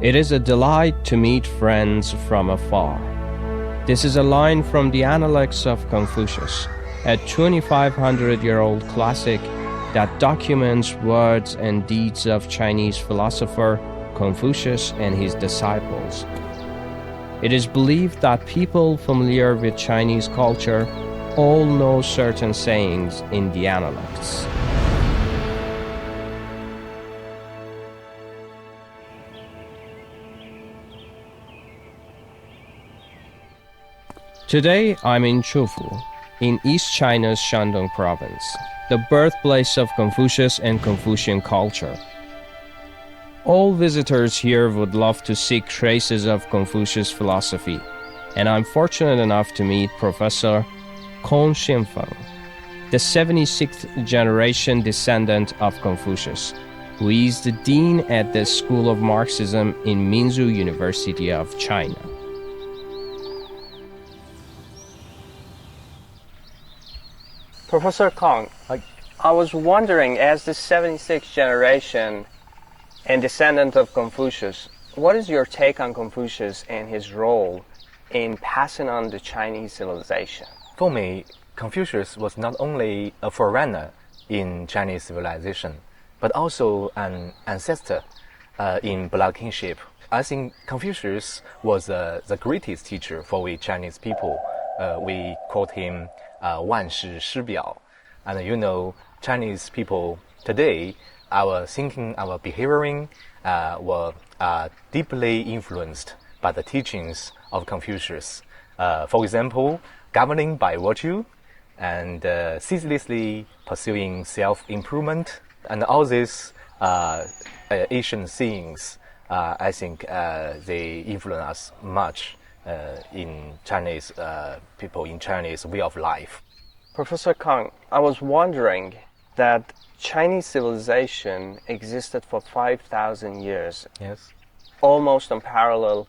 It is a delight to meet friends from afar. This is a line from the Analects of Confucius, a 2,500-year-old classic that documents words and deeds of Chinese philosopher Confucius and his disciples. It is believed that people familiar with Chinese culture all know certain sayings in the Analects. Today, I'm in Qufu, in East China's Shandong province, the birthplace of Confucius and Confucian culture. All visitors here would love to seek traces of Confucius philosophy, and I'm fortunate enough to meet Professor Kong Xinfeng, the 76th generation descendant of Confucius, who is the dean at the School of Marxism in Minzu University of China. Professor Kong, I was wondering, as the 76th generation and descendant of Confucius, what is your take on Confucius and his role in passing on the Chinese civilization? For me, Confucius was not only a forerunner in Chinese civilization, but also an ancestor in blood kinship. I think Confucius was the greatest teacher for we Chinese people. We called him 万世师表. And you know, Chinese people today, our thinking, our behavioring were deeply influenced by the teachings of Confucius. For example, governing by virtue and ceaselessly pursuing self-improvement, and all these Asian things, I think they influence us much in Chinese people, in Chinese way of life. Professor Kong, I was wondering that Chinese civilization existed for 5,000 years. Yes. Almost unparalleled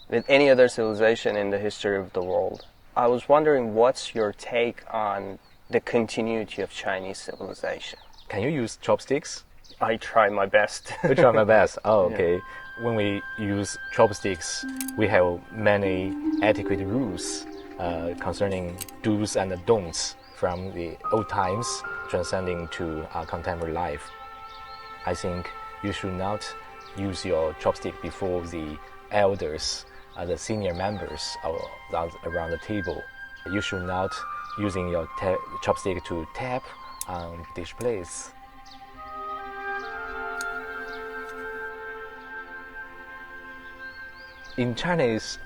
with any other civilization in the history of the world. I was wondering, what's your take on the continuity of Chinese civilization? Can you use chopsticks? I try my best. I try my best. Oh, okay. Yeah. When we use chopsticks, we have many etiquette rules concerning do's and don'ts from the old times transcending to contemporary life. I think you should not use your chopstick before the elders, the senior members around the table. You should not using your chopstick to tap on displays. In Chinese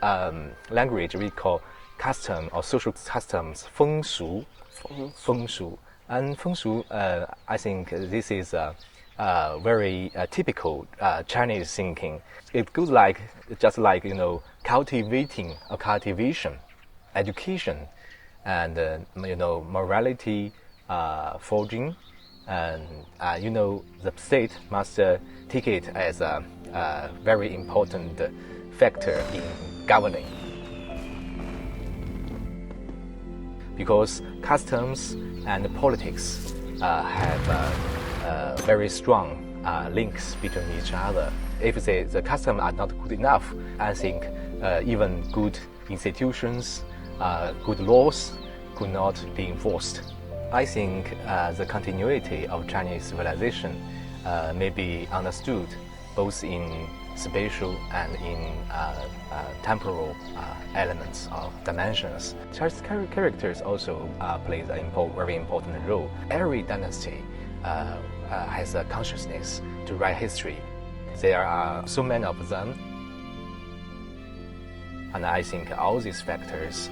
language, we call custom or social customs 风俗. 风俗. And 风俗, I think this is very typical Chinese thinking. It goes like, just like, you know, cultivation, education, and, you know, morality forging. And, you know, the state must take it as a very important factor in governing. Because customs and politics have very strong links between each other. If the customs are not good enough, I think even good institutions, good laws could not be enforced. I think the continuity of Chinese civilization may be understood both in spatial and in temporal elements or dimensions. Chinese characters also play a very important role. Every dynasty has a consciousness to write history. There are so many of them, and I think all these factors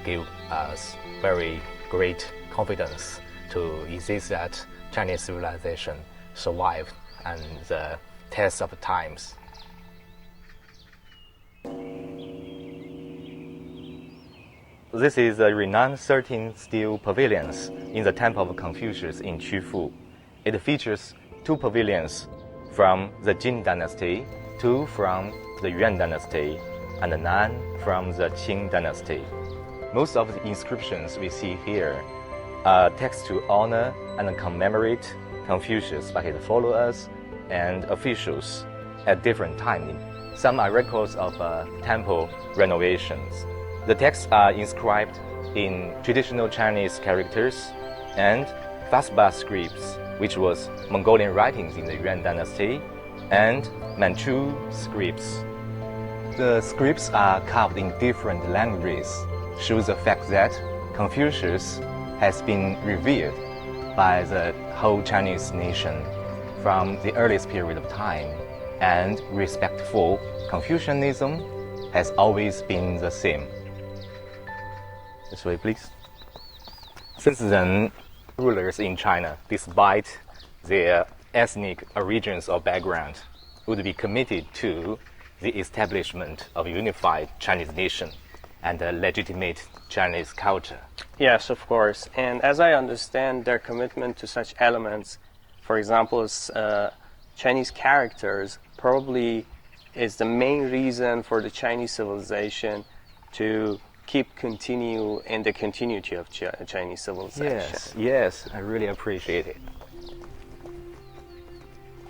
give us very great confidence to insist that Chinese civilization survived and the test of times. This is the renowned 13 steel pavilions in the Temple of Confucius in Qufu. It features 2 pavilions from the Jin dynasty, 2 from the Yuan dynasty, and 9 from the Qing dynasty. Most of the inscriptions we see here are texts to honor and commemorate Confucius by his followers and officials. at different times. Some are records of temple renovations. The texts are inscribed in traditional Chinese characters and Fasba scripts, which was Mongolian writings in the Yuan dynasty, and Manchu scripts. The scripts are carved in different languages, shows the fact that Confucius has been revered by the whole Chinese nation from the earliest period of time, and respect for Confucianism has always been the same. This way, please. Since then, rulers in China, despite their ethnic origins or background, would be committed to the establishment of a unified Chinese nation and a legitimate Chinese culture. Yes, of course. And as I understand, their commitment to such elements, for example, Chinese characters, probably is the main reason for the Chinese civilization to continue in the continuity of Chinese civilization. Yes, I really appreciate it.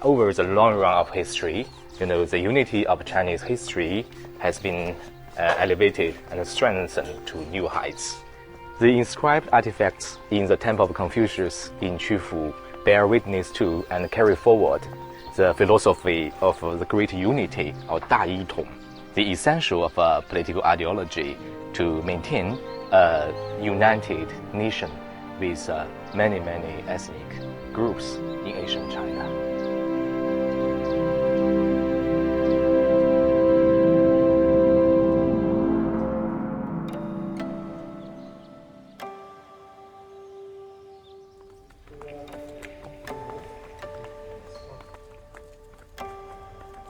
Over the long run of history, the unity of Chinese history has been elevated and strengthened to new heights. The inscribed artifacts in the Temple of Confucius in Qufu bear witness to and carry forward the philosophy of the great unity, or 大一统, the essential of a political ideology to maintain a united nation with many ethnic groups in ancient China.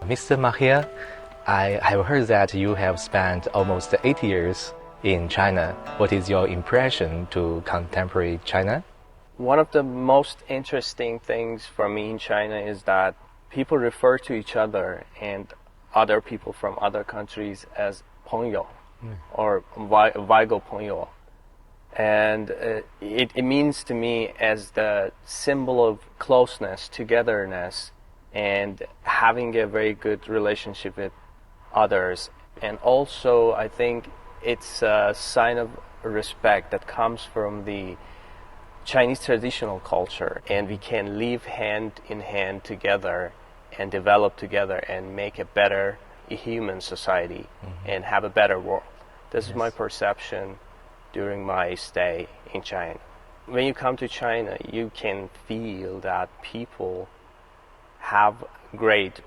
Mr. Mahia, I have heard that you have spent almost 8 years in China. What is your impression to contemporary China? One of the most interesting things for me in China is that people refer to each other and other people from other countries as 朋友 or 外国朋友. And it means to me as the symbol of closeness, togetherness, and having a very good relationship with others. And also, I think it's a sign of respect that comes from the Chinese traditional culture, and we can live hand in hand together and develop together and make a better human society and have a better world. This is my perception during my stay in China. When you come to China, you can feel that people have great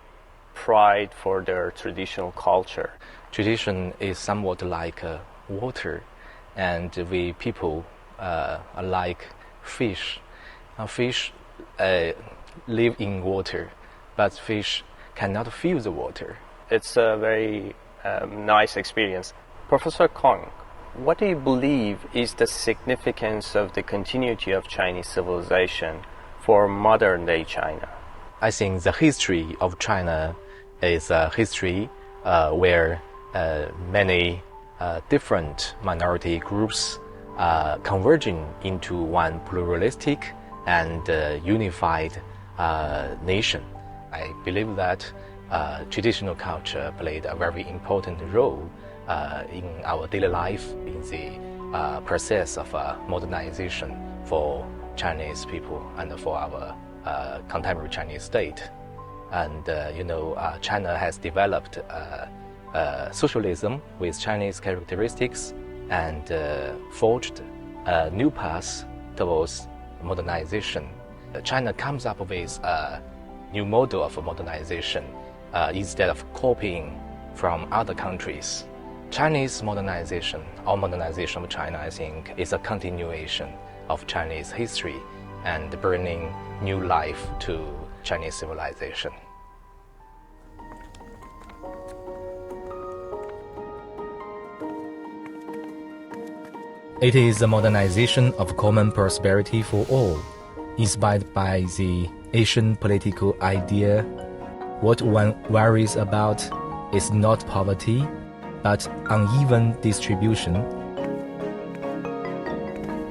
pride for their traditional culture. Tradition is somewhat like water, and we people are like fish. Fish live in water, but fish cannot feel the water. It's a very nice experience. Professor Kong, what do you believe is the significance of the continuity of Chinese civilization for modern-day China? I think the history of China is a history where many different minority groups are converging into one pluralistic and unified nation. I believe that traditional culture played a very important role in our daily life, in the process of modernization for Chinese people and for our contemporary Chinese state. And China has developed socialism with Chinese characteristics and forged a new path towards modernization. China comes up with a new model of modernization instead of copying from other countries. Chinese modernization, or modernization of China, I think, is a continuation of Chinese history and bringing new life to Chinese civilization. It is the modernization of common prosperity for all, inspired by the Asian political idea. What one worries about is not poverty, but uneven distribution.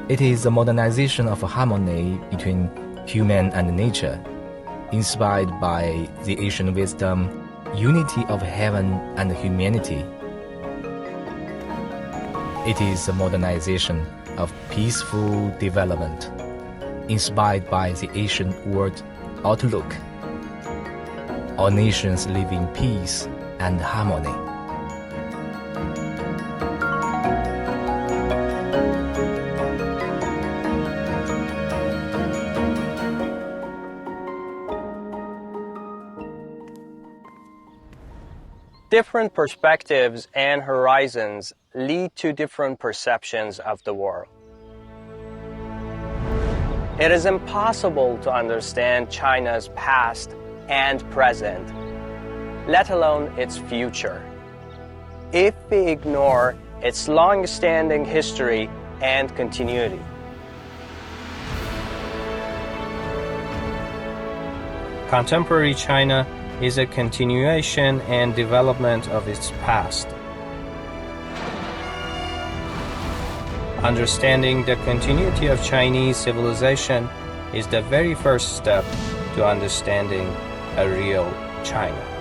It is the modernization of harmony between human and nature, inspired by the Asian wisdom. unity of heaven and humanity. It is a modernization of peaceful development, inspired by the Asian world outlook. All nations live in peace and harmony. Different perspectives and horizons lead to different perceptions of the world. It is impossible to understand China's past and present, let alone its future, if we ignore its long-standing history and continuity. Contemporary China is a continuation and development of its past. Understanding the continuity of Chinese civilization is the very first step to understanding a real China.